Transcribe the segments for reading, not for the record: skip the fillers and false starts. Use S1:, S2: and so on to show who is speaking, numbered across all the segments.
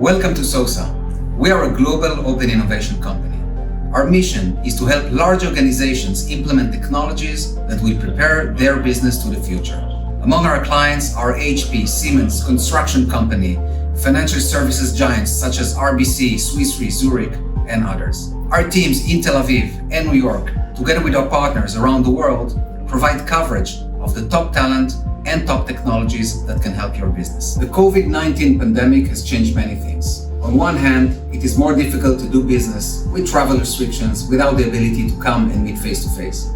S1: Welcome to SOSA. We are a global open innovation company. Our mission is to help large organizations implement technologies that will prepare their business to the future. Among our clients are HP, Siemens, construction company, financial services giants such as RBC, Swiss Re, Zurich, and others. Our teams in Tel Aviv and New York, together with our partners around the world, provide coverage of the top talent and top technologies that can help your business. The COVID-19 pandemic has changed many things. On one hand, it is more difficult to do business with travel restrictions without the ability to come and meet face-to-face.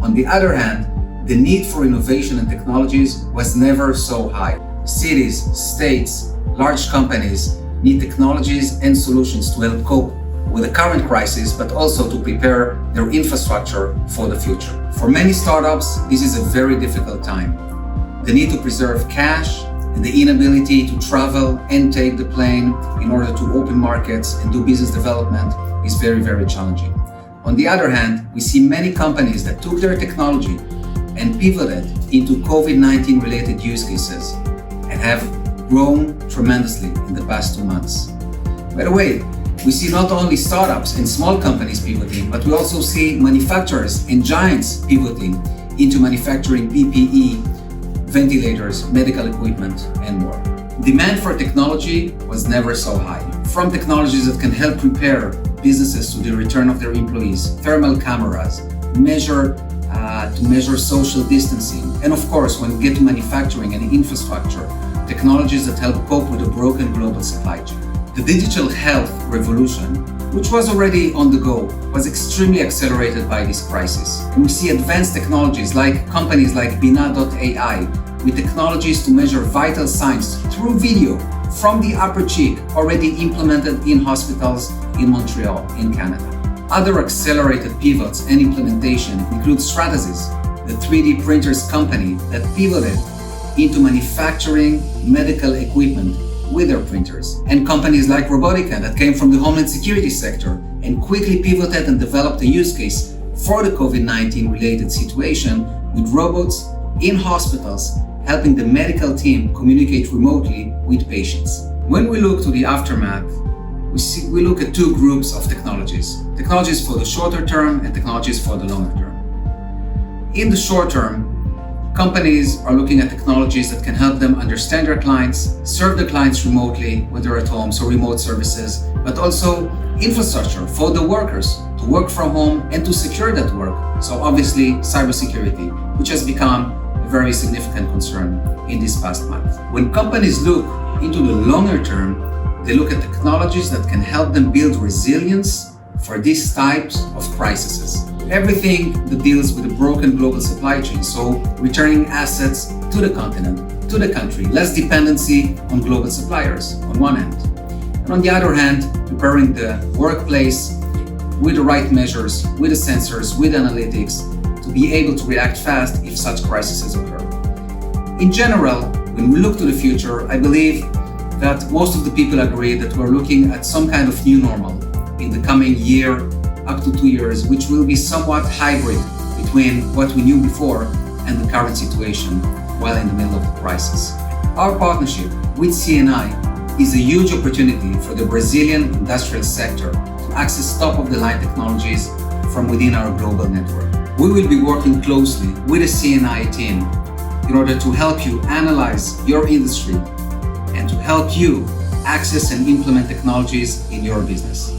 S1: On the other hand, the need for innovation and technologies was never so high. Cities, states, large companies need technologies and solutions to help cope with the current crisis, but also to prepare their infrastructure for the future. For many startups, this is a very difficult time. The need to preserve cash and the inability to travel and take the plane in order to open markets and do business development is very, very challenging. On the other hand, we see many companies that took their technology and pivoted into COVID-19 related use cases and have grown tremendously in the past 2 months. By the way, we see not only startups and small companies pivoting, but we also see manufacturers and giants pivoting into manufacturing PPE, ventilators, medical equipment, and more. Demand for technology was never so high. From technologies that can help prepare businesses to the return of their employees, thermal cameras, to measure social distancing, and of course, when we get to manufacturing and infrastructure, technologies that help cope with a broken global supply chain. The digital health revolution, which was already on the go, was extremely accelerated by this crisis. And we see advanced technologies like companies like Bina.ai, with technologies to measure vital signs through video from the upper cheek, already implemented in hospitals in Montreal, in Canada. Other accelerated pivots and implementation include Stratasys, the 3D printers company that pivoted into manufacturing medical equipment with their printers, and companies like Robotica that came from the Homeland Security sector and quickly pivoted and developed a use case for the COVID-19 related situation with robots in hospitals helping the medical team communicate remotely with patients. When we look to the aftermath, we look at two groups of technologies for the shorter term and technologies for the longer term. In the short term, companies are looking at technologies that can help them understand their clients, serve their clients remotely when they're at home, so remote services, but also infrastructure for the workers to work from home and to secure that work. So obviously, cybersecurity, which has become a very significant concern in this past month. When companies look into the longer term, they look at technologies that can help them build resilience for these types of crises. Everything that deals with a broken global supply chain, so returning assets to the continent, to the country, less dependency on global suppliers on one hand. And on the other hand, preparing the workplace with the right measures, with the sensors, with analytics, to be able to react fast if such crises occur. In general, when we look to the future, I believe that most of the people agree that we're looking at some kind of new normal in the coming year, up to 2 years, which will be somewhat hybrid between what we knew before and the current situation while in the middle of the crisis. Our partnership with CNI is a huge opportunity for the Brazilian industrial sector to access top-of-the-line technologies from within our global network. We will be working closely with the CNI team in order to help you analyze your industry and to help you access and implement technologies in your business.